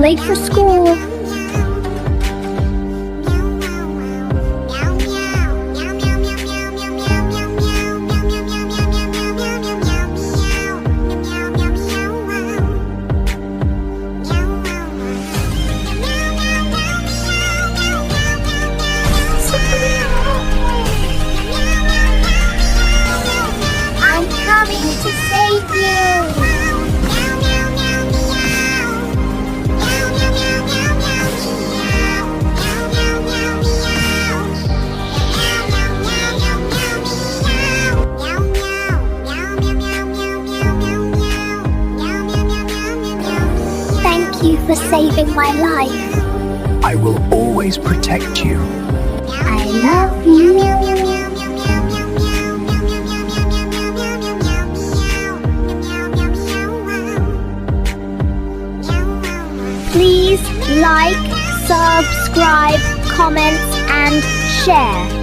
late for school. I'm coming to save you. Thank you for saving my life. I will always protect you. I love you. Please like, subscribe, comment, and share.